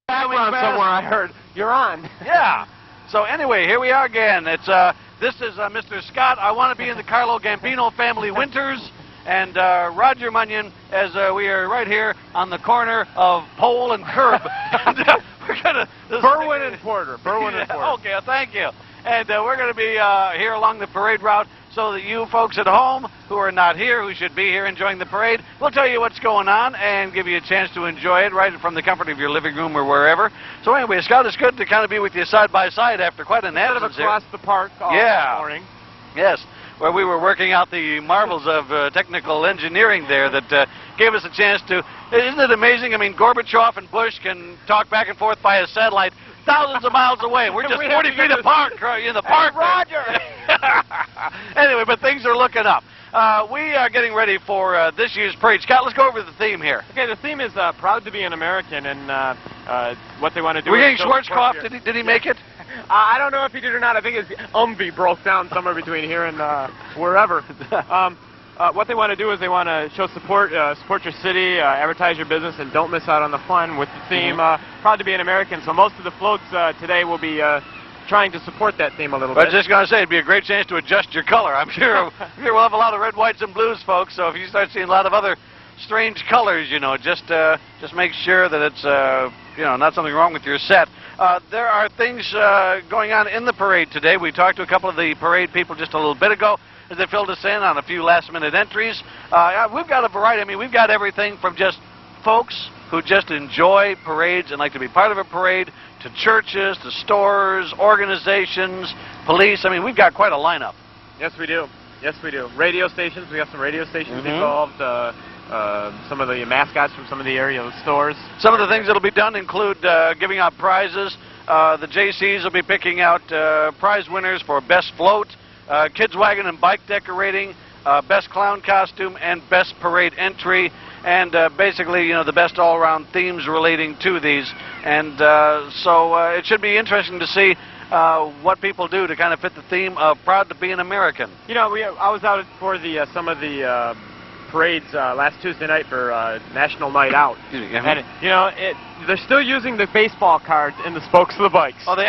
background somewhere, I heard. You're on. Yeah. So anyway, here we are again. This is Mr. Scott. I want to be in the Carlo Gambino family winters, and Roger Munyon, as we are right here on the corner of Pole and Curb. And, we're gonna Berwyn and Porter. Berwyn and Porter. Okay, thank you. And we're going to be here along the parade route, so that you folks at home who are not here, who should be here enjoying the parade, we'll tell you what's going on and give you a chance to enjoy it right from the comfort of your living room or wherever. So anyway, Scott, it's good to kind of be with you side by side after quite an absence here. Across the park all morning. Yes, where we were working out the marvels of technical engineering there that gave us a chance to... Isn't it amazing? I mean, Gorbachev and Bush can talk back and forth by a satellite thousands of miles away. We're just 40 feet apart in the park. Hey, Roger! Anyway, but things are looking up. We are getting ready for this year's parade. Scott, let's go over the theme here. Okay, the theme is proud to be an American, and what they want to do. We're getting Schwarzkopf. Did he make it? I don't know if he did or not. I think his Humvee broke down somewhere between here and wherever. What they want to do is they want to show support, support your city, advertise your business, and don't miss out on the fun with the theme, proud to be an American. So most of the floats today will be trying to support that theme a little bit. I was just going to say, it'd be a great chance to adjust your color. I'm sure we'll have a lot of red, whites, and blues, folks, so if you start seeing a lot of other strange colors, you know, just make sure that it's, you know, not something wrong with your set. There are things going on in the parade today. We talked to a couple of the parade people just a little bit ago as they filled us in on a few last-minute entries. We've got a variety. I mean, we've got everything from just folks who just enjoy parades and like to be part of a parade, to churches, to stores, organizations, police. I mean, we've got quite a lineup. Yes, we do. Yes, we do. Radio stations. We have some radio stations involved. Some of the mascots from some of the area stores. Some of the things that will be done include giving out prizes. The JCs will be picking out prize winners for Best Float, Kids Wagon and Bike Decorating, Best Clown Costume, and Best Parade Entry, and basically, you know, the best all-around themes relating to these. And so it should be interesting to see what people do to kind of fit the theme of proud to be an American. You know, I was out for some of the parades last Tuesday night for National Night Out. And, you know, they're still using the baseball cards in the spokes of the bikes. Oh, they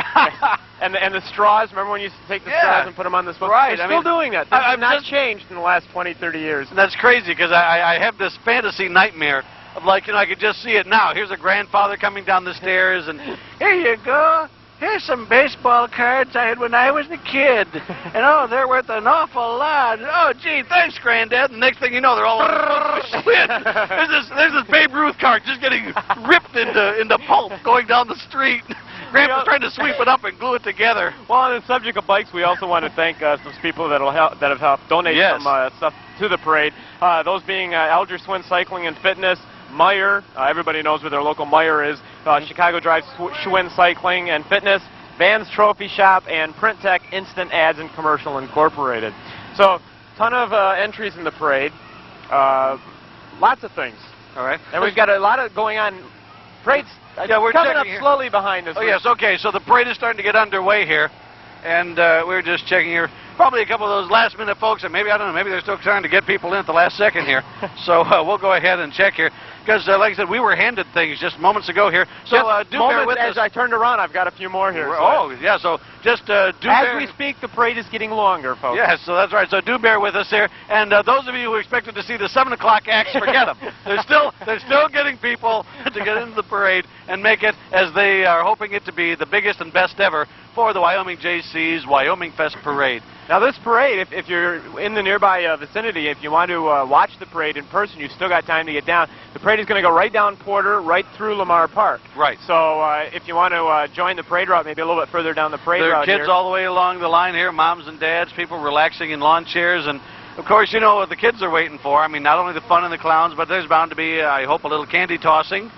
and the straws. Remember when you used to take the straws and put them on the spokes? Right. They're still doing that. I've not changed in the last 20, 30 years. And that's crazy, because I have this fantasy nightmare of, like, you know, I could just see it now. Here's a grandfather coming down the stairs, and here you go. Here's some baseball cards I had when I was a kid. And, oh, they're worth an awful lot. Oh, gee, thanks, Granddad. And the next thing you know, they're all on the shit. There's this Babe Ruth card just getting ripped into pulp going down the street. Grandpa's trying to sweep it up and glue it together. Well, on the subject of bikes, we also want to thank some people that have helped donate some stuff to the parade. Those being Alger Swin Cycling and Fitness, Meyer, everybody knows where their local Meyer is, Chicago Drive Schwinn Cycling and Fitness, Vans Trophy Shop, and Print Tech Instant Ads and Commercial Incorporated. So, ton of entries in the parade, lots of things. All right. And we've got a lot of going on. Parade's we're coming up here slowly behind us. Oh, yes, okay, so the parade is starting to get underway here, and we're just checking here. Probably a couple of those last-minute folks, and maybe, I don't know, maybe they're still trying to get people in at the last second here. So we'll go ahead and check here. Because, like I said, we were handed things just moments ago here. So do bear with us. As I turned around, I've got a few more here. Oh, yeah, so just do As we speak, the parade is getting longer, folks. Yes, so that's right. So do bear with us here. And those of you who expected to see the 7 o'clock acts, forget them. They're still getting people to get into the parade and make it, as they are hoping it to be, the biggest and best ever for the Wyoming JC's Wyoming Fest Parade. Now this parade, if you're in the nearby vicinity, if you want to watch the parade in person, you've still got time to get down. The parade is going to go right down Porter, right through Lamar Park. Right. So if you want to join the parade route, maybe a little bit further down the parade route there are kids all the way along the line here, moms and dads, people relaxing in lawn chairs, and of course, you know what the kids are waiting for. I mean, not only the fun and the clowns, but there's bound to be, I hope, a little candy tossing,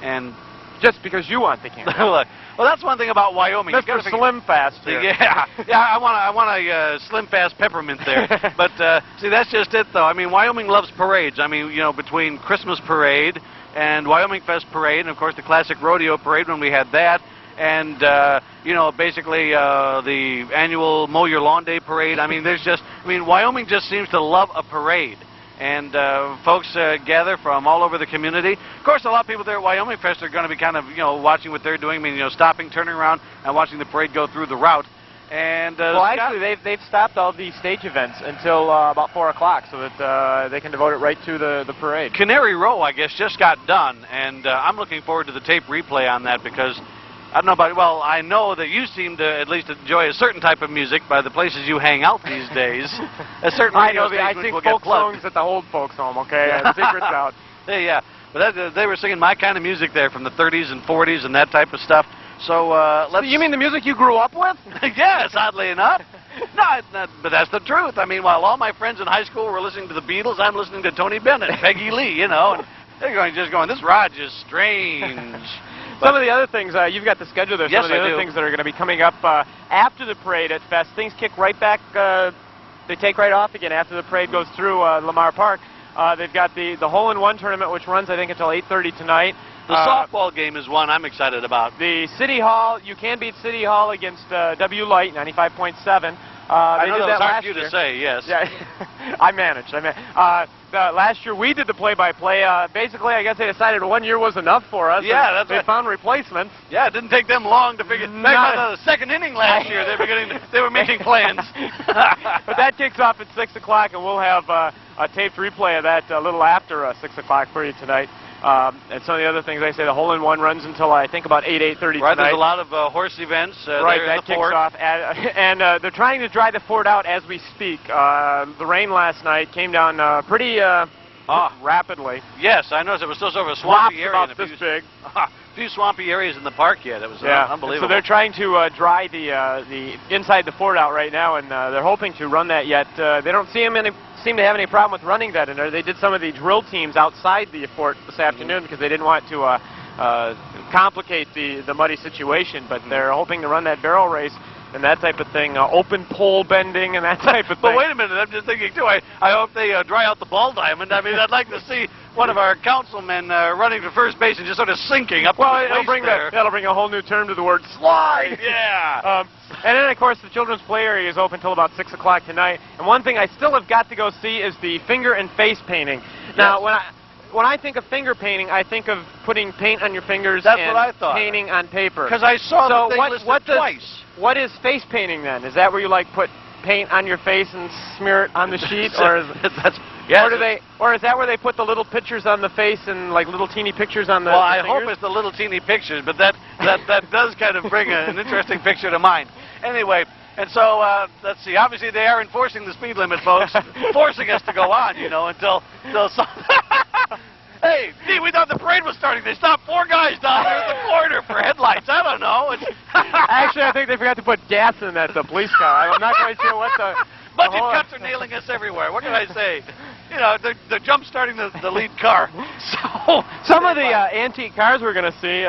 and... Just because you want the candy. Well, that's one thing about Wyoming. Mr. Slim Fast here. Yeah, I want a Slim Fast peppermint there. But see, that's just it, though. I mean, Wyoming loves parades. I mean, you know, between Christmas parade and Wyoming Fest parade, and of course the classic rodeo parade when we had that, and you know, basically the annual Mow Your Lawn Day parade. I mean, Wyoming just seems to love a parade. And folks gather from all over the community. Of course, a lot of people there at Wyoming Fest are going to be kind of, watching what they're doing. I mean, stopping, turning around, and watching the parade go through the route. And well, actually, they've stopped all the stage events until about 4 o'clock, so that they can devote it right to the parade. Canary Row, I guess, just got done, and I'm looking forward to the tape replay on that because I don't know about, well, I know that you seem to at least enjoy a certain type of music by the places you hang out these days. A certain I know, I sing folk songs at the old folks' home, okay? The secret's out. Yeah, but they were singing my kind of music there from the 30s and 40s and that type of stuff. So let's... You mean the music you grew up with? Yes, oddly enough. No, but that's the truth. I mean, while all my friends in high school were listening to the Beatles, I'm listening to Tony Bennett, Peggy Lee, and they're just going, this Raj is strange. Some of the other things, you've got the schedule there, yes, some of the other things that are going to be coming up after the parade at Fest. Things kick right back, they take right off again after the parade goes through Lamar Park. They've got the hole-in-one tournament, which runs, I think, until 8:30 tonight. The softball game is one I'm excited about. The City Hall, you can beat City Hall against W Light, 95.7. I know that was hard for you to say, yes. Yeah, I managed. Last year we did the play-by-play. Basically, I guess they decided 1 year was enough for us. Yeah, they found replacements. Yeah, it didn't take them long to figure. By the second inning last year, they were making plans. But that kicks off at 6 o'clock, and we'll have a taped replay of that a little after 6 o'clock for you tonight. And some of the other things, I say the hole-in-one runs until I think about 8:30 tonight. Right, there's a lot of horse events. Right, that kicks off. And they're trying to dry the fort out as we speak. The rain last night came down pretty rapidly. Yes, I noticed it was still sort of a swampy area. About this big. A few swampy areas in the park yet. It was unbelievable. So they're trying to dry the inside the fort out right now, and they're hoping to run that yet. They don't seem to have any problem with running that in there. They did some of the drill teams outside the fort this afternoon because they didn't want to complicate the muddy situation, but they're hoping to run that barrel race and that type of thing, open pole bending and that type of thing. But wait a minute, I'm just thinking too, I hope they dry out the ball diamond. I mean, I'd like to see one of our councilmen running to first base and just sort of sinking up. Well, that'll bring a whole new term to the word slide. Yeah. And then, of course, the children's play area is open until about 6 o'clock tonight. And one thing I still have got to go see is the finger and face painting. Now, when I think of finger painting, I think of putting paint on your fingers and what I thought. Painting on paper. Because I saw the thing listed twice. What is face painting then? Is that where you put paint on your face and smear it on the sheet, or is or is that where they put the little pictures on the face and little teeny pictures on the? Well, I hope it's the little teeny pictures, but that does kind of bring an interesting picture to mind. Anyway. And so, let's see, obviously they are enforcing the speed limit, folks, forcing us to go on, until some... Hey, gee, we thought the parade was starting. They stopped 4 guys down there at the corner for headlights. I don't know. Actually, I think they forgot to put gas in that police car. I'm not quite sure what the... Budget cuts are nailing us everywhere. What can I say? They're jump-starting the lead car. So some of the antique cars we're going to see,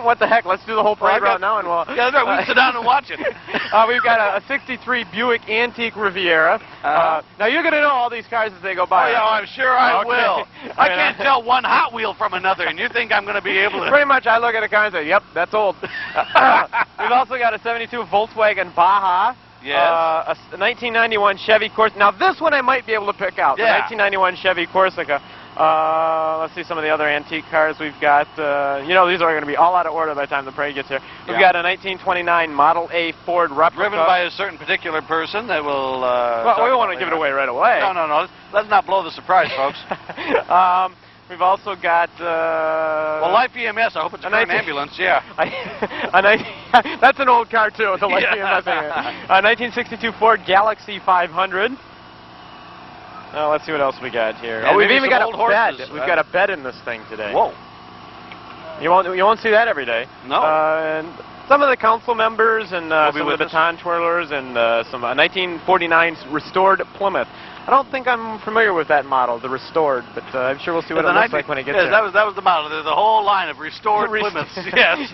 what the heck, let's do the whole parade right now. And we'll, yeah, that's right. We can sit down and watch it. We've got a 63 Buick Antique Riviera. Now, you're going to know all these cars as they go by. Oh, yeah, I'm sure I will. I can't tell one Hot Wheel from another, and you think I'm going to be able to... Pretty much, I look at a car and say, yep, that's old. We've also got a 72 Volkswagen Baja. Yes. A 1991 Chevy Corsica. Now, this one I might be able to pick out. Yeah. The 1991 Chevy Corsica. Let's see some of the other antique cars we've got. These are going to be all out of order by the time the parade gets here. We've got a 1929 Model A Ford replica. Driven by a certain particular person that will... well, we don't want to give it away right away. No. Let's not blow the surprise, folks. We've also got... well, Life EMS, I hope it's a current ambulance, yeah. That's an old car, too, the Life EMS. 1962 Ford Galaxy 500. Let's see what else we got here. Yeah, we've even got a horses. bed. We've got a bed in this thing today. Whoa. You won't see that every day. No. And some of the council members and some of the baton us. twirlers and some 1949 restored Plymouth. I don't think I'm familiar with that model, the restored, but I'm sure we'll see what it looks like when it gets there. That was the model. There's a whole line of restored Plymouths. Yes.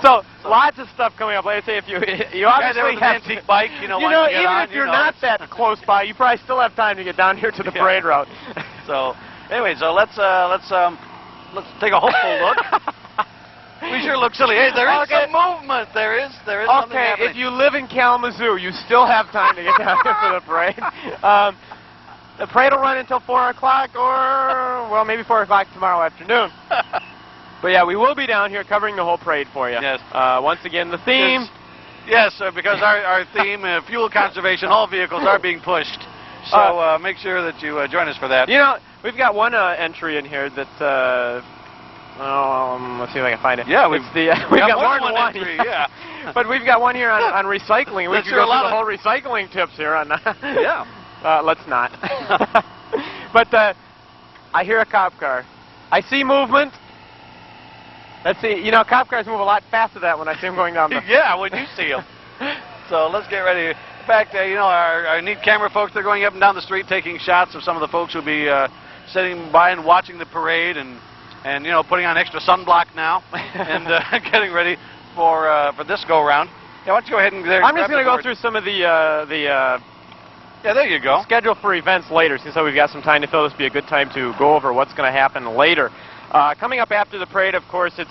So lots of stuff coming up. Like I say, if you obviously have an antique bike, even if you're not that close by, you probably still have time to get down here to the parade route. So anyway, let's take a hopeful look. We sure look silly. Hey, there is some movement. There is something happening. If you live in Kalamazoo, you still have time to get down here for the parade. the parade will run until 4 o'clock, or, well, maybe 4 o'clock tomorrow afternoon. But yeah, we will be down here covering the whole parade for you. Yes. Once again, the theme. Yes, because our theme, fuel conservation, all vehicles are being pushed. So make sure that you join us for that. You know, we've got one entry in here that, let's see if I can find it. Yeah, we've got more than one entry, yeah. But we've got one here on recycling. We could go through the whole recycling tips here on yeah. Let's not. But I hear a cop car. I see movement. Let's see. You know, cop cars move a lot faster than that when I see them going down the... Yeah, when you see them. So let's get ready. In fact, you know, our neat camera folks, they're going up and down the street taking shots of some of the folks who'll be sitting by and watching the parade and you know, putting on extra sunblock now and getting ready for this go-round. Yeah, why don't you go ahead and... I'm just going to go through some of the yeah, there you go. schedule for events later, since we've got some time to fill. This would be a good time to go over what's going to happen later. Coming up after the parade, of course, it's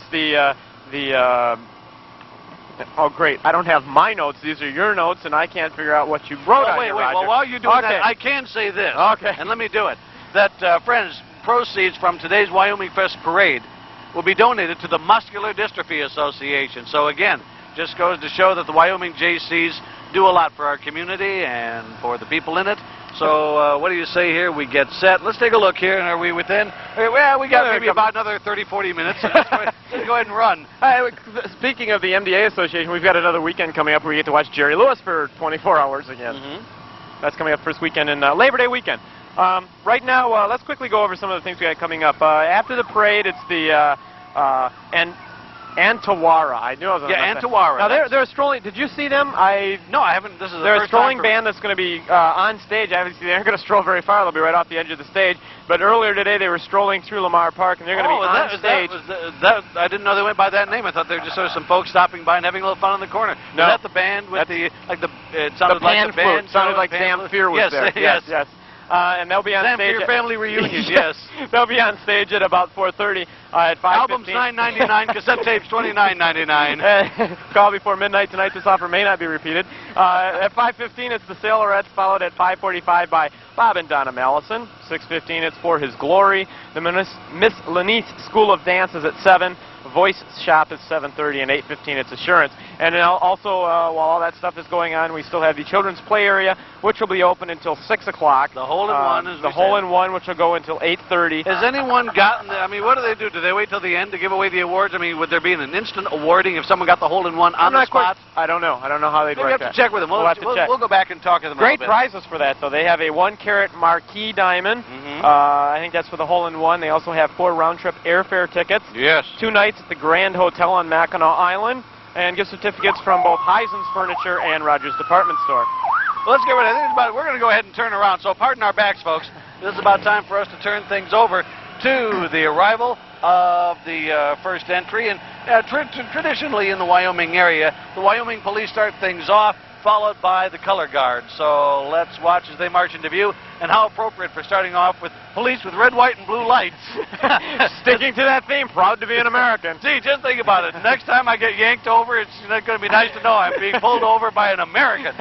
oh, great. I don't have my notes. These are your notes, and I can't figure out what you wrote on wait, here, wait. Roger. Well, while you're doing that, I can say this. Okay. And let me do it. That, friends, proceeds from today's Wyoming Fest parade will be donated to the Muscular Dystrophy Association. So, again, just goes to show that the Wyoming JCs do a lot for our community and for the people in it. So, what do you say here? We get set. Let's take a look here. And are we within? Well, we got maybe about another 30, 40 minutes. So let's go ahead and run. Speaking of the MDA Association, we've got another weekend coming up where we get to watch Jerry Lewis for 24 hours again. Mm-hmm. That's coming up first weekend in Labor Day weekend. Right now, let's quickly go over some of the things we got coming up. After the parade, it's the Antawara. I knew I was going to Antawara. Now, they're strolling. Did you see them? No, I haven't. This is They're a strolling band that's going to be on stage. Obviously, they aren't going to stroll very far. They'll be right off the edge of the stage. But earlier today, they were strolling through Lamar Park, and they're going to be on stage. I didn't know they went by that name. I thought they were just sort of some folks stopping by and having a little fun in the corner. No. Was that the band with it sounded like the band? Sounded like Sam Fear was there. Yes. And they'll be on stage. Fear family reunion, yes. They'll be on stage at about 4:30 at 5:15. Albums $9.99, cassette tapes $29.99. Call before midnight tonight. This offer may not be repeated. At 5:15, it's the Sailorettes, followed at 5:45 by Bob and Donna Mallison. 6:15, it's For His Glory. The Miss Lanice School of Dance is at 7. Voice Shop is 7:30, and 8:15 it's Assurance. And then also, while all that stuff is going on, we still have the Children's Play Area, which will be open until 6 o'clock. The hole-in-one is the hole-in-one, which will go until 8:30. Has anyone gotten? I mean, what do they do? Do they wait till the end to give away the awards? I mean, would there be an instant awarding if someone got the hole-in-one on the spot? I don't know. I don't know how they'd work that. We have to check with them. We'll go back and talk to them. Great prizes for that, though. They have a 1-carat marquee diamond. I think that's for the hole-in-one. They also have 4 round-trip airfare tickets. Yes. 2 nights at the Grand Hotel on Mackinac Island, and gift certificates from both Heisen's Furniture and Rogers Department Store. Well, let's get ready. We're going to go ahead and turn around. So pardon our backs, folks. This is about time for us to turn things over to the arrival of the first entry. And traditionally in the Wyoming area, the Wyoming police start things off, followed by the color guard. So let's watch as they march into view, and how appropriate for starting off with police with red, white, and blue lights. Sticking to that theme, proud to be an American. See, just think about it. Next time I get yanked over, it's going to be nice to know I'm being pulled over by an American.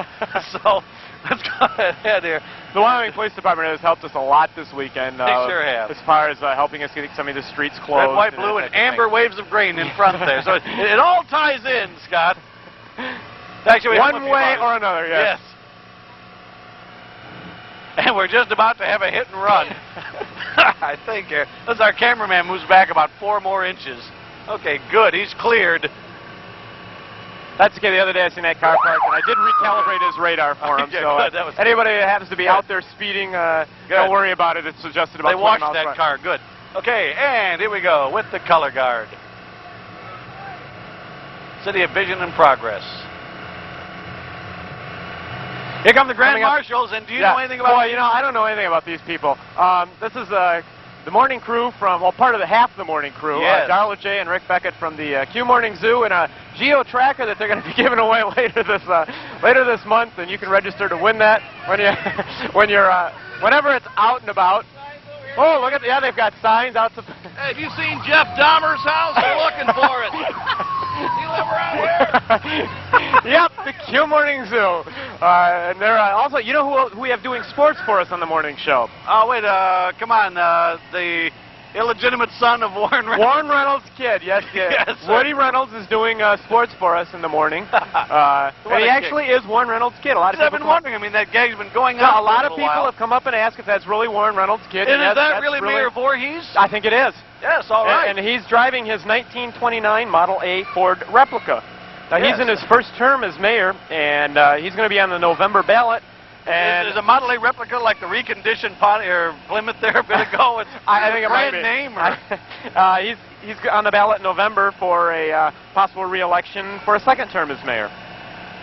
So let's go ahead here. The Wyoming Police Department has helped us a lot this weekend. They sure have. As far as helping us get some of the streets closed. Red, white, blue, and amber waves of grain in front there. So it all ties in, Scott. Actually, one way or another, yes. And we're just about to have a hit and run. I think here. This is our cameraman moves back about 4 more inches. Okay, good. He's cleared. That's okay. The other day I seen that car parked, and I did recalibrate his radar for him. Yeah, so anybody that happens to be out there speeding, don't worry about it. It's adjusted about 20 miles per hour. They watched that car. Good. Okay, and here we go with the color guard. City of Vision and Progress. Here come the Grand Marshals, and do you know anything about them? Well, you know, I don't know anything about these people. This is the morning crew from, well, part of the half of the morning crew. Yes. Darla J. and Rick Beckett from the Q Morning Zoo, and a Geo Tracker that they're going to be giving away later this month, and you can register to win that whenever it's out and about. Oh, look at they've got signs out. Hey, have you seen Jeff Dahmer's house? We're looking for it. You live around here? Yep, the Q Morning Zoo. And they're also, you know who we have doing sports for us on the morning show? Oh, wait, come on. The illegitimate son of Warren Reynolds. Warren Reynolds' kid, yes. Yes, Woody Reynolds is doing sports for us in the morning. And he actually is Warren Reynolds' kid. A lot of people I've been wondering. I mean, that gag's been going on. on. A lot of for people while. have come up and asked if that's really Warren Reynolds' kid. And is that really Mayor Voorhees? I think it is. Yes, all right. And he's driving his 1929 Model A Ford replica. Now, he's in his first term as mayor, and he's going to be on the November ballot. And is a Model A replica like the reconditioned Plymouth there a bit ago? It's I think it might be. Name or? He's on the ballot in November for a possible re-election for a second term as mayor.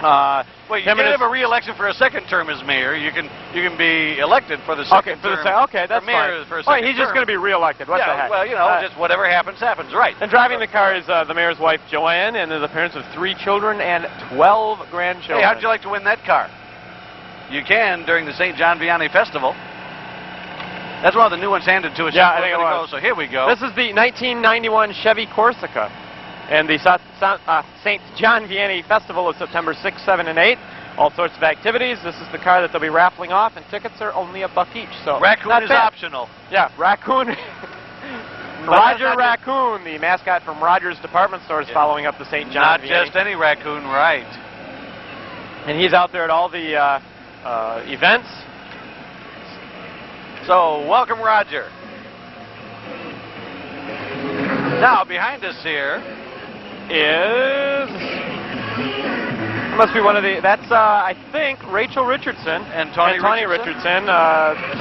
Well, you can't have a re-election for a second term as mayor. You can be elected for the second term. Okay, that's fine. For a second he's just going to be re-elected. What the heck? Well, you know, just whatever happens, happens, right. And driving the car is the mayor's wife, Joanne, and the parents of 3 children and 12 grandchildren. Hey, how'd you like to win that car? You can during the St. John Vianney Festival. That's one of the new ones handed to us. Yeah, I think it was. So here we go. This is the 1991 Chevy Corsica. And the St. John Vianney Festival is September 6, 7, and 8. All sorts of activities. This is the car that they'll be raffling off, and tickets are only $1 each. So Raccoon is optional. Yeah, Raccoon. Roger Raccoon, the mascot from Rogers Department Store, is following up the St. John Vianney. Not just any raccoon, right. And he's out there at all the events. So, welcome, Roger. Now, behind us here must be one of the, that's, I think, Rachel Richardson and Tony Richardson.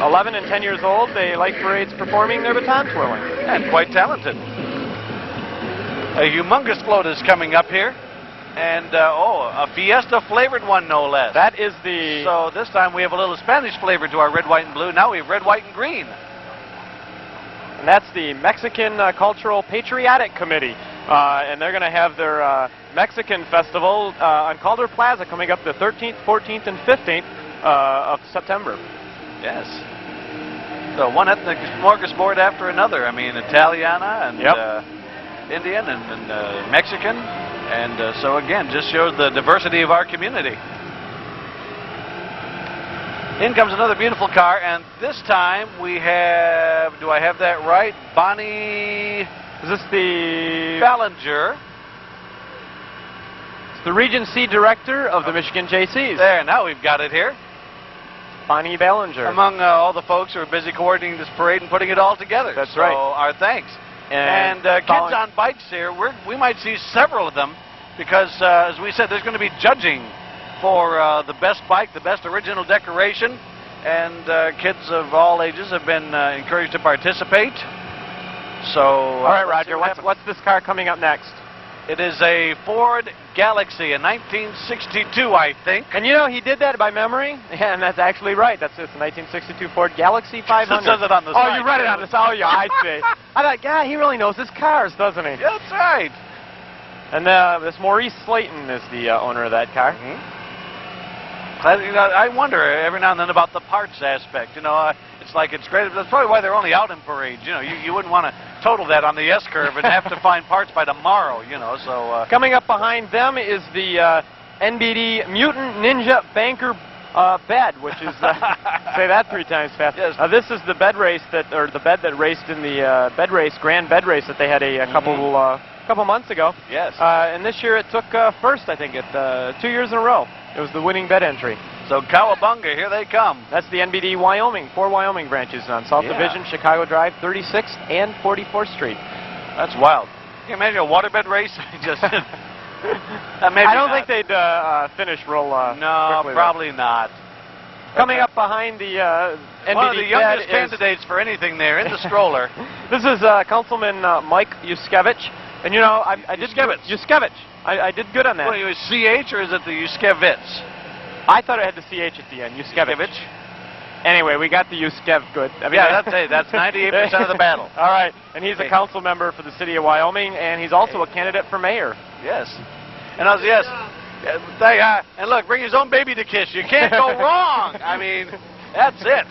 11 and 10 years old. They like parades performing their baton twirling. And quite talented. A humongous float is coming up here. And, a Fiesta-flavored one, no less. That is the... So this time we have a little Spanish flavor to our red, white, and blue. Now we have red, white, and green. And that's the Mexican Cultural Patriotic Committee. And they're going to have their Mexican festival on Calder Plaza coming up the 13th, 14th, and 15th of September. Yes. So one ethnic smorgasbord after another. I mean, Italiana and Indian and Mexican. And so, again, just shows the diversity of our community. In comes another beautiful car, and this time we have, do I have that right? Bonnie... Is this the... Ballinger. It's the Regency Director of the Michigan JCs. There, now we've got it here. Bonnie Ballinger. Among all the folks who are busy coordinating this parade and putting it all together. That's right. So, our thanks. And kids on bikes here, we might see several of them because, as we said, there's going to be judging for the best bike, the best original decoration, and kids of all ages have been encouraged to participate. So, all right, Roger, what's this car coming up next? It is a Ford Galaxy, a 1962, I think. And you know, he did that by memory, and that's actually right. That's a 1962 Ford Galaxy 500. It says it on the side. Oh, you read it on the side. Oh, yeah, I see. I thought, yeah, he really knows his cars, doesn't he? That's right. And this Maurice Slayton is the owner of that car. I wonder every now and then about the parts aspect. You know, it's like it's great. That's probably why they're only out in parades. You know, you wouldn't want to total that on the S-curve and have to find parts by tomorrow. You know, so coming up behind them is the NBD Mutant Ninja Banker bed, which is say that 3 times fast. Yes. This is the bed race the bed that raced in the grand bed race that they had a couple months ago. Yes. And this year it took first, I think, 2 years in a row. It was the winning bed entry. So Cowabunga, here they come. That's the NBD Wyoming, 4 Wyoming branches on South Division, Chicago Drive, 36th and 44th Street. That's wild. Can you imagine a waterbed race? Just I don't think they'd finish real no, quickly, probably not. Coming up behind the NBD one of the youngest candidates for anything there in the stroller. This is Councilman Mike Yuskevich. And you know, I did Yuskevich. I did good on that. What, is it CH or is it the Yuskevich? I thought it had the CH at the end. Yuskevich. Anyway, we got the Yuskev good. I mean, yeah, that's 98% of the battle. All right, and he's a council member for the city of Wyoming, and he's also a candidate for mayor. Yes. And and look, bring his own baby to kiss. You can't go wrong. I mean, that's it.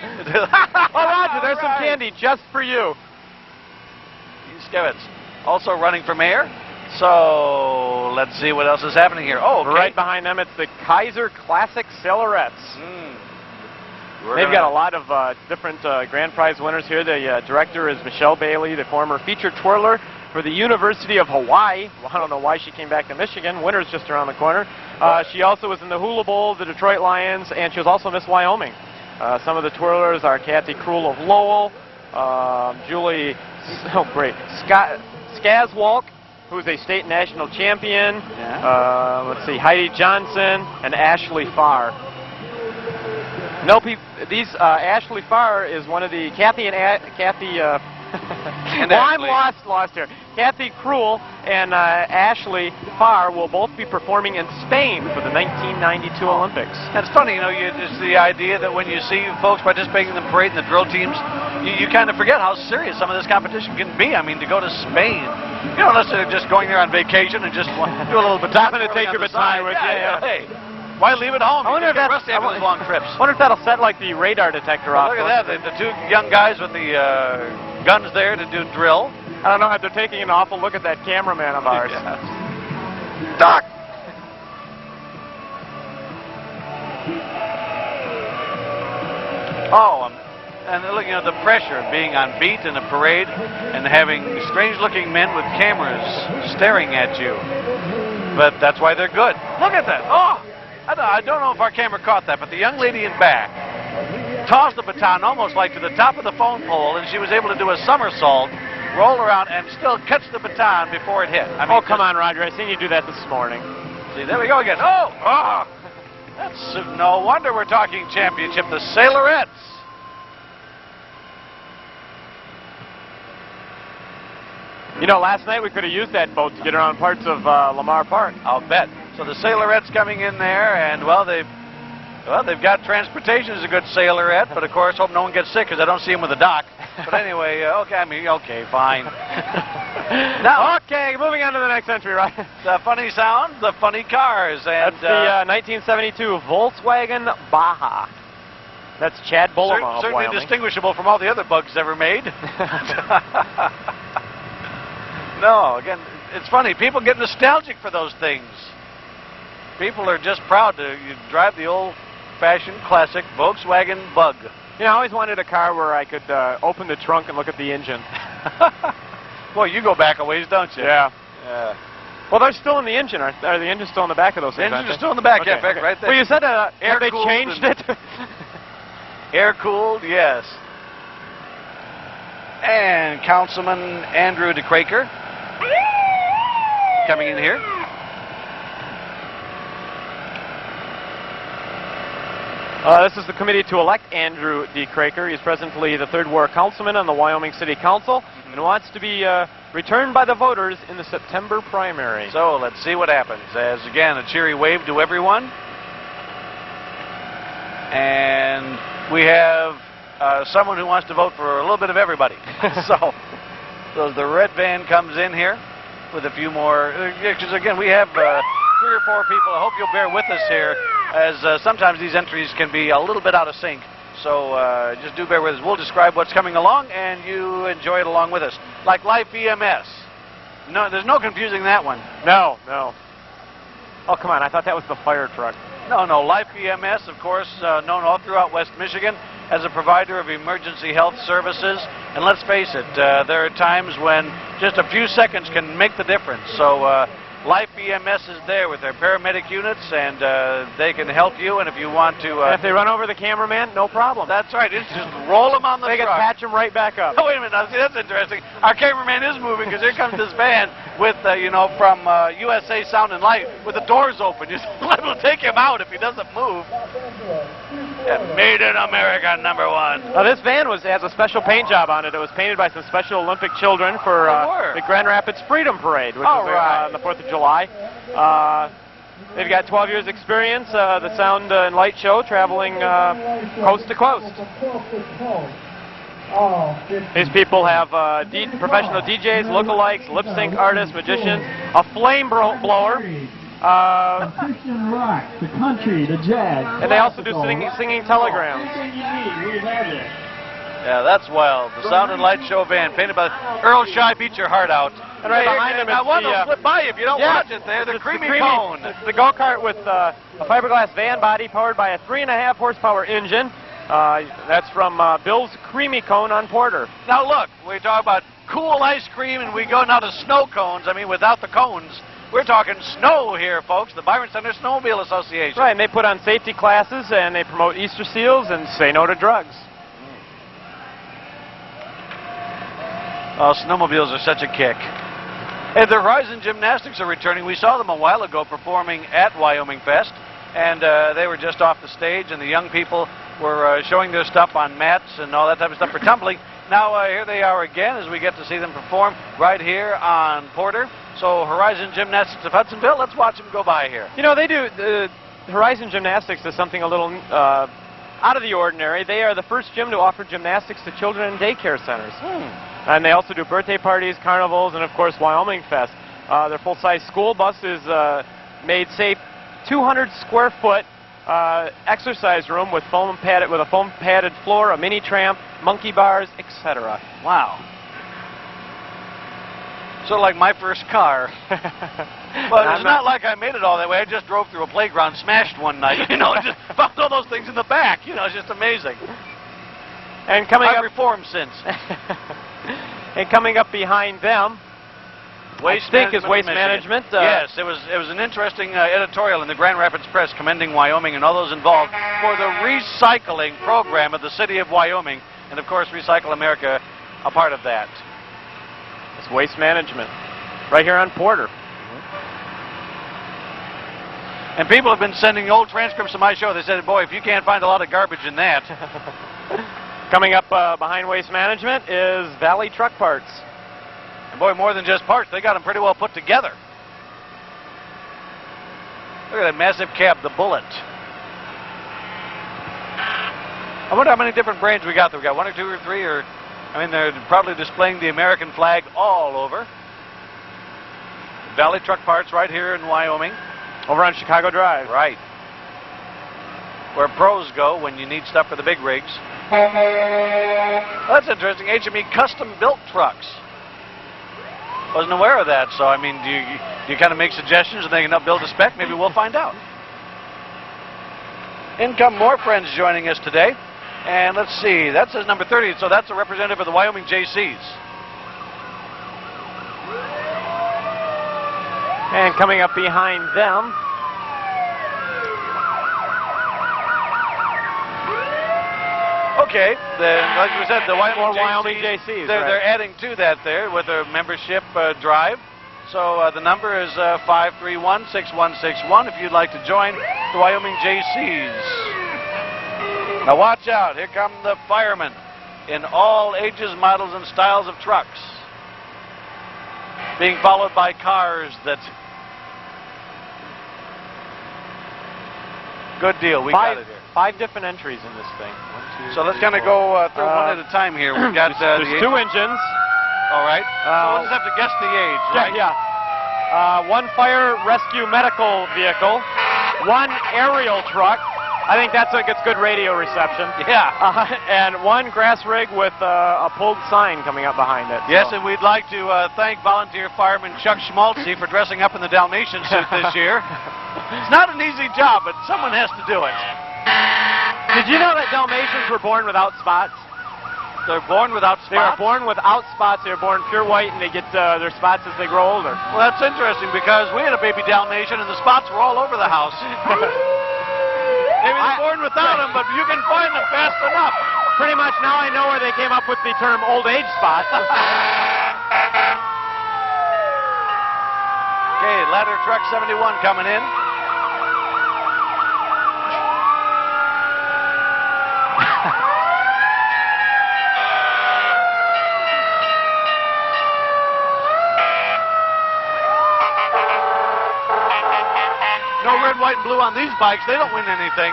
Oh, Roger, there's some candy just for you. Yuskevich, also running for mayor. So let's see what else is happening here. Oh, okay. Right behind them, it's the Kaiser Classic Sailorettes. They've got a lot of different grand prize winners here. The director is Michelle Bailey, the former featured twirler for the University of Hawaii. Well, I don't know why she came back to Michigan. Winter's just around the corner. She also was in the Hula Bowl, the Detroit Lions, and she was also Miss Wyoming. Some of the twirlers are Kathy Krull of Lowell, Julie, Skazwalk, who's a state and national champion. Let's see, Heidi Johnson and Ashley Farr. No, Ashley Farr is one of the Kathy. I'm lost here. Kathy Krull and Ashley Farr will both be performing in Spain for the 1992 Olympics. That's funny, you know, it's the idea that when you see folks participating in the parade and the drill teams, you kind of forget how serious some of this competition can be. I mean, to go to Spain, you know, unless they're just going there on vacation and just do a little baton. Happen to take your baton with you. Hey, why leave it home? I wonder if that's rusty after those long trips. I wonder if that'll set like the radar detector off. Look at that, the two young guys with the guns there to do drill. I don't know if they're taking an awful look at that cameraman of ours. Doc! Oh, and look, you know, the pressure of being on beat in a parade and having strange-looking men with cameras staring at you. But that's why they're good. Look at that. Oh! I don't know if our camera caught that, but the young lady in back tossed the baton almost like to the top of the phone pole, and she was able to do a somersault, roll around, and still catch the baton before it hit. I mean, oh, come on, Roger. I seen you do that this morning. See, there we go again. Oh! That's no wonder we're talking championship. The Sailorettes. You know, last night we could have used that boat to get around parts of Lamar Park. I'll bet. So the Sailorettes coming in there, and well, they've got transportation as a good Sailorette, but of course, hope no one gets sick because I don't see them with a dock. But anyway, okay, fine. Now, okay, moving on to the next entry, right? The funny sounds, the funny cars, and that's the 1972 Volkswagen Baja. That's Chad Bullema of certainly Wyoming. Distinguishable from all the other bugs ever made. No, again, it's funny. People get nostalgic for those things. People are just proud to drive the old-fashioned classic Volkswagen Bug. You know, I always wanted a car where I could open the trunk and look at the engine. Boy, you go back a ways, don't you? Yeah. Well, they're still in the engine. Are the engines still in the back of those things? The engines are still in the back, okay, yeah, right there. Well, you said have they changed it? Air-cooled, yes. And Councilman Andrew DeCraker coming in here. This is the committee to elect Andrew DeCraker. He's presently the 3rd Ward Councilman on the Wyoming City Council and wants to be returned by the voters in the September primary. So let's see what happens. As again, a cheery wave to everyone. And we have someone who wants to vote for a little bit of everybody. So the red van comes in here with a few more. Because again, we have 3 or 4 people. I hope you'll bear with us here, as sometimes these entries can be a little bit out of sync. So just do bear with us. We'll describe what's coming along, and you enjoy it along with us. Like Life EMS. No, there's no confusing that one. No. Oh, come on. I thought that was the fire truck. No. Life EMS, of course, known all throughout West Michigan as a provider of emergency health services. And let's face it, there are times when just a few seconds can make the difference. So Life EMS is there with their paramedic units, and they can help you. And if you want to... and if they run over the cameraman, no problem. That's right. It's just roll them on the truck. They can patch them right back up. Oh, wait a minute. Now, see, that's interesting. Our cameraman is moving because here comes this van with, from USA Sound and Light with the doors open. You're liable to take him out if he doesn't move. Yeah, made in America, #1. Now, this van has a special paint job on it. It was painted by some Special Olympic children for the Grand Rapids Freedom Parade, which was on the 4th of July. They've got 12 years experience, the Sound and Light Show, traveling coast to coast. These people have professional DJs, lookalikes, lip-sync artists, magicians, a flame blower. The Christian rock, the country, the jazz. And they also do singing telegrams. Anything you need, we have it. Yeah, that's wild. The Sound and Light Show van, painted by Earl Shy, beat your heart out. And right behind him, that one will slip by you if you don't watch it there. The creamy cone. It's the go-kart with a fiberglass van body powered by a 3.5 horsepower engine. That's from Bill's Creamy Cone on Porter. Now look, we talk about cool ice cream and we go now to snow cones. I mean, without the cones. We're talking snow here, folks. The Byron Center Snowmobile Association. Right, and they put on safety classes and they promote Easter seals and say no to drugs. Oh, snowmobiles are such a kick. Hey, the Horizon Gymnastics are returning. We saw them a while ago performing at Wyoming Fest, and they were just off the stage, and the young people were showing their stuff on mats and all that type of stuff for tumbling. Now here they are again as we get to see them perform right here on Porter. So Horizon Gymnastics of Hudsonville, let's watch them go by here. You know, they do, Horizon Gymnastics does something a little out of the ordinary. They are the first gym to offer gymnastics to children in daycare centers. And they also do birthday parties, carnivals, and of course Wyoming Fest. Their full-size school bus is made safe 200 square foot exercise room with a foam padded floor, a mini tramp, monkey bars, etc. Wow. Sort of like my first car. But it's not like I made it all that way. I just drove through a playground, smashed one night, you know, and just found all those things in the back. You know, it's just amazing. And coming I've up reformed since. And coming up behind them, Waste Management. Yes, it was an interesting editorial in the Grand Rapids Press commending Wyoming and all those involved for the recycling program of the city of Wyoming, and of course Recycle America, a part of that. It's Waste Management, right here on Porter. And people have been sending old transcripts of my show. They said, boy, if you can't find a lot of garbage in that. Coming up behind Waste Management is Valley Truck Parts. And boy, more than just parts, they got them pretty well put together. Look at that massive cab, the Bullet. I wonder how many different brands we got there. We got 1 or 2 or 3, or I mean, they're probably displaying the American flag all over. Valley Truck Parts right here in Wyoming. Over on Chicago Drive. Right. Where pros go when you need stuff for the big rigs. Well, that's interesting. HME custom-built trucks. Wasn't aware of that. So, I mean, do you kind of make suggestions and they can build a spec? Maybe we'll find out. In come more friends joining us today. And let's see. That says number 30. So that's a representative of the Wyoming JCs. And coming up behind them, okay, like we said, the Wyoming JCs. They're adding to that there with a membership drive. So the number is 531-6161 if you'd like to join the Wyoming JCs. Now watch out, here come the firemen in all ages, models, and styles of trucks. Being followed by cars that... Good deal, we got it here. 5 different entries in this thing. 1, 2, so let's kind of go through one at a time here. We've got there's 2 engines. All right. So we'll just have to guess the age, right? Yeah. 1 fire rescue medical vehicle. 1 aerial truck. I think that gets good radio reception. Yeah. And 1 grass rig with a pulled sign coming up behind it. Yes, and we'd like to thank volunteer fireman Chuck Schmaltzy for dressing up in the Dalmatian suit this year. It's not an easy job, but someone has to do it. Did you know that Dalmatians were born without spots? They're born without spots? They are born without spots. They're born pure white, and they get their spots as they grow older. Well, that's interesting, because we had a baby Dalmatian, and the spots were all over the house. Maybe they're born without them, but you can find them fast enough. Pretty much now I know where they came up with the term old age spots. Okay, ladder truck 71 coming in. No red, white, and blue on these bikes. They don't win anything.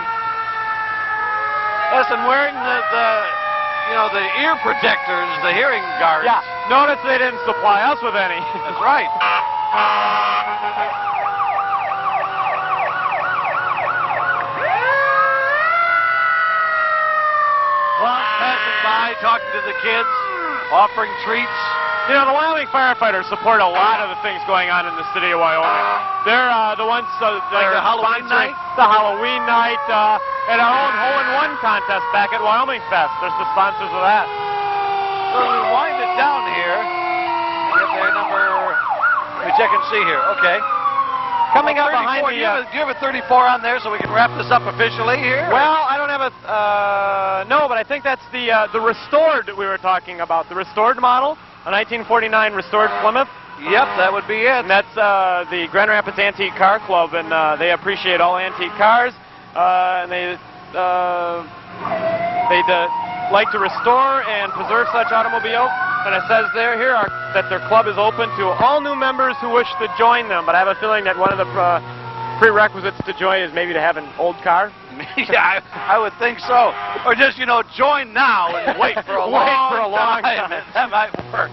Listen, wearing the ear protectors, the hearing guards. Yeah. Notice they didn't supply us with any. That's right. Well, passing by, talking to the kids, offering treats. You know, the Wyoming firefighters support a lot of the things going on in the city of Wyoming. They're the ones like the Halloween night? The Halloween night, and our own hole-in-one contest back at Wyoming Fest. There's the sponsors of that. So we wind it down here. Get their number. Let me check and see here. Okay. Coming up behind me. Do you have a 34 on there so we can wrap this up officially here? Well, I don't have a, no, but I think that's the restored that we were talking about. The restored model, a 1949 restored Plymouth. Yep, that would be it. And that's the Grand Rapids Antique Car Club, and they appreciate all antique cars, and they like to restore and preserve such automobiles. And it says here that their club is open to all new members who wish to join them. But I have a feeling that one of the prerequisites to join is maybe to have an old car. Yeah, I would think so. Or just, join now and wait for a long time. That might work.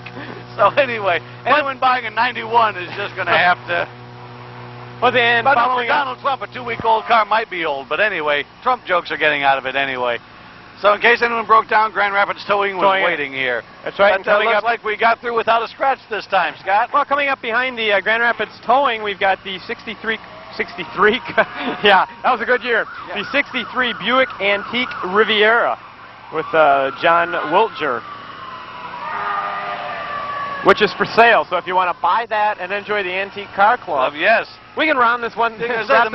So anyway, anyone buying a 91 is just going to have to... But following Donald Trump, a 2-week-old car might be old. But anyway, Trump jokes are getting out of it anyway. So in case anyone broke down, Grand Rapids Towing was waiting here. That's right. But looks like we got through without a scratch this time, Scott. Well, coming up behind the Grand Rapids Towing, we've got the 63, yeah, that was a good year. Yeah. The 63 Buick Antique Riviera with John Wiltjer, which is for sale. So if you want to buy that and enjoy the Antique Car Club, yes, we can round this one. The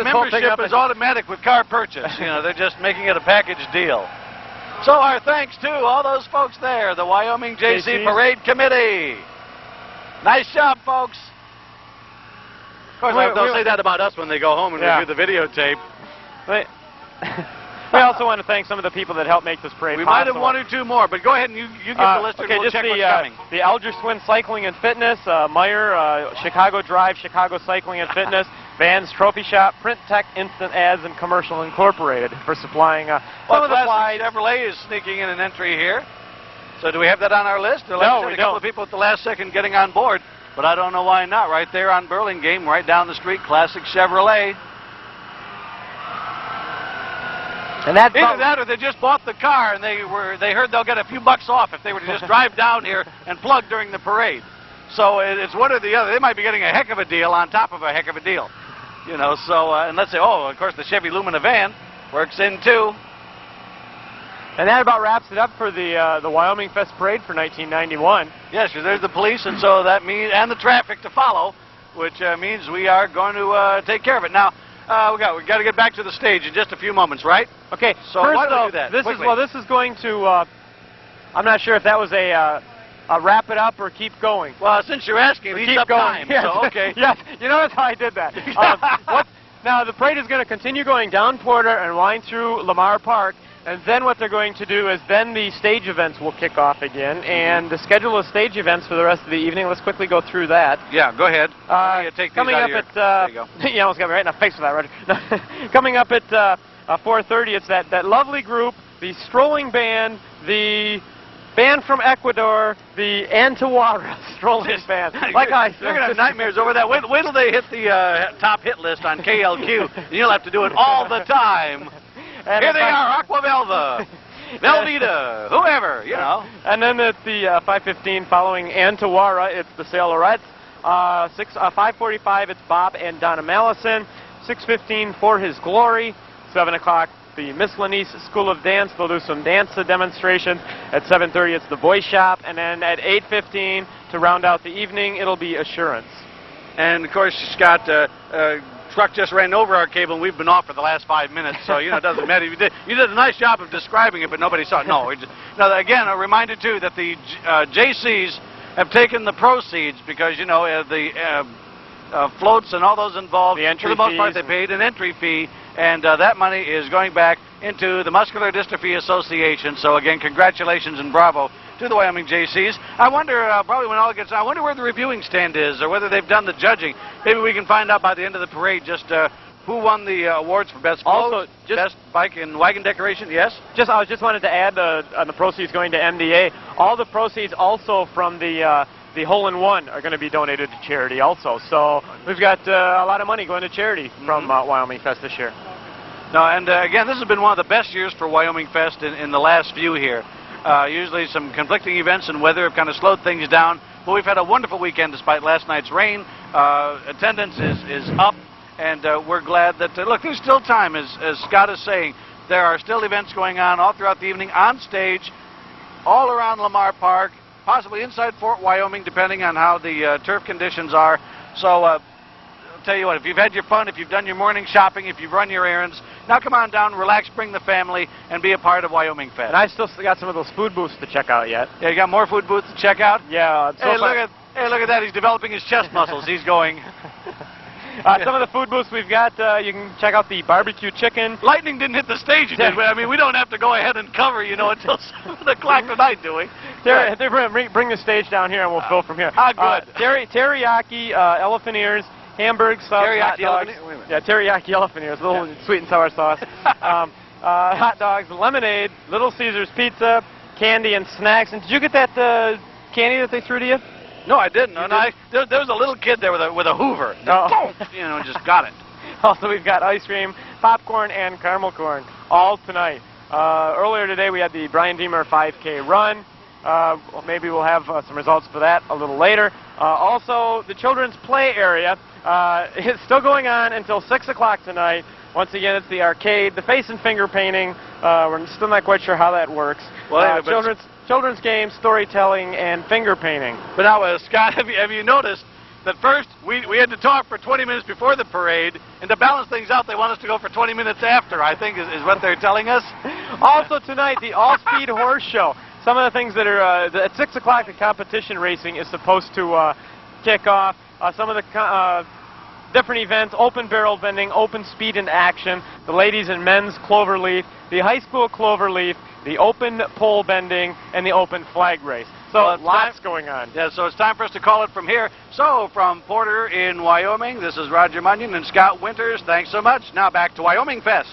membership is automatic with car purchase. They're just making it a package deal. So our thanks to all those folks there, the Wyoming JC Parade Committee. Nice job, folks. Of course, they'll say that about us when they go home and review the videotape. We also want to thank some of the people that helped make this parade possible. We might have one or two more, but go ahead and you give the list and we'll check what's coming. The Alger Swin Cycling and Fitness, Meyer, Chicago Drive, Chicago Cycling and Fitness, Vans Trophy Shop, Print Tech Instant Ads, and Commercial Incorporated for supplying some of the supplies. Chevrolet is sneaking in an entry here. So do we have that on our list? No, we don't. A couple of people at the last second getting on board, but I don't know why not. Right there on Burlingame, right down the street, classic Chevrolet. And that's either that or they just bought the car and they heard they'll get a few bucks off if they were to just drive down here and plug during the parade. So it's one or the other. They might be getting a heck of a deal on top of a heck of a deal. So and let's say, of course, the Chevy Lumina van works in too. And that about wraps it up for the Wyoming Fest Parade for 1991. Yes, there's the police, and so that means, and the traffic to follow, which means we are going to take care of it. Now, we got to get back to the stage in just a few moments, right? Okay. So first, why don't we do that? This is going to. I'm not sure if that was a wrap it up or keep going. Well, since you're asking, keep up going. Time. Yes. So okay. Yes. You notice how I did that. Now the parade is going to continue going down Porter and wind through Lamar Park. And then what they're going to do is then the stage events will kick off again. And the schedule of stage events for the rest of the evening, let's quickly go through that. Yeah, go ahead. Coming up at... there you go. You almost got me right in the face with that, Roger. Coming up at 4:30, it's that lovely group, the strolling band, the band from Ecuador, the Antawara strolling band. Like I said, you're going to have nightmares over that. Wait till they hit the top hit list on KLQ. And you'll have to do it all the time. And here they are, Aqua Velva, Velveeta, whoever, And then at the 5:15, following Antawara, it's the Sailorettes. 5:45, it's Bob and Donna Mallison. 6:15, For His Glory. 7 o'clock, the Miss Lanice School of Dance. They'll do some dance demonstrations. At 7:30, it's the Voice Shop. And then at 8:15, to round out the evening, it'll be Assurance. And, of course, Scott, truck just ran over our cable, and we've been off for the last 5 minutes, so, it doesn't matter. You did a nice job of describing it, but nobody saw it. No, now, again, a reminder, too, that the JCs have taken the proceeds because, the floats and all those involved, for the most part, they paid an entry fee, and that money is going back into the Muscular Dystrophy Association. So, again, congratulations and bravo to the Wyoming JCs. I wonder, probably when all gets out, I wonder where the reviewing stand is or whether they've done the judging. Maybe we can find out by the end of the parade just who won the awards for best float, best bike and wagon decoration. Yes? I just wanted to add on the proceeds going to MDA. All the proceeds also from the hole-in-one are going to be donated to charity also. So we've got a lot of money going to charity from Wyoming Fest this year. No, and again, this has been one of the best years for Wyoming Fest in the last few here. Usually some conflicting events and weather have kind of slowed things down. But we've had a wonderful weekend despite last night's rain. Attendance is up, and we're glad that, look, there's still time, as Scott is saying. There are still events going on all throughout the evening on stage, all around Lamar Park, possibly inside Fort Wyoming, depending on how the turf conditions are. So I'll tell you what, if you've had your fun, if you've done your morning shopping, if you've run your errands, now come on down, relax, bring the family, and be a part of Wyoming Fest. And I still got some of those food booths to check out yet. Yeah, you got more food booths to check out? Yeah. Hey, look at that. He's developing his chest muscles. He's going. Some of the food booths we've got, you can check out the barbecue chicken. Lightning didn't hit the stage, did we? I mean, we don't have to go ahead and cover, until 7 o'clock tonight, do we? Bring the stage down here, and we'll fill from here. Good. Teriyaki, elephant ears, hamburg subs, teriyaki hot dogs. Yeah, teriyaki elephant ears, a little sweet and sour sauce. Hot dogs, lemonade, Little Caesars pizza, candy, and snacks. And did you get that candy that they threw to you? No, I didn't. There was a little kid there with a Hoover. Just got it. Also, we've got ice cream, popcorn, and caramel corn, all tonight. Earlier today, we had the Brian Deemer 5K run. Maybe we'll have some results for that a little later. Also, the children's play area is still going on until 6 o'clock tonight. Once again, it's the arcade, the face and finger painting. We're still not quite sure how that works. Well, children's games, storytelling, and finger painting. But now, Scott, have you noticed that first we had to talk for 20 minutes before the parade, and to balance things out, they want us to go for 20 minutes after, I think, is what they're telling us. Also tonight, the all-speed horse show. Some of the things that are, at 6 o'clock, the competition racing is supposed to kick off. Some of the different events, open barrel bending, open speed and action, the ladies and men's cloverleaf, the high school cloverleaf, the open pole bending, and the open flag race. So lots going on. Yeah, so it's time for us to call it from here. So from Porter in Wyoming, this is Roger Munyon and Scott Winters. Thanks so much. Now back to Wyoming Fest.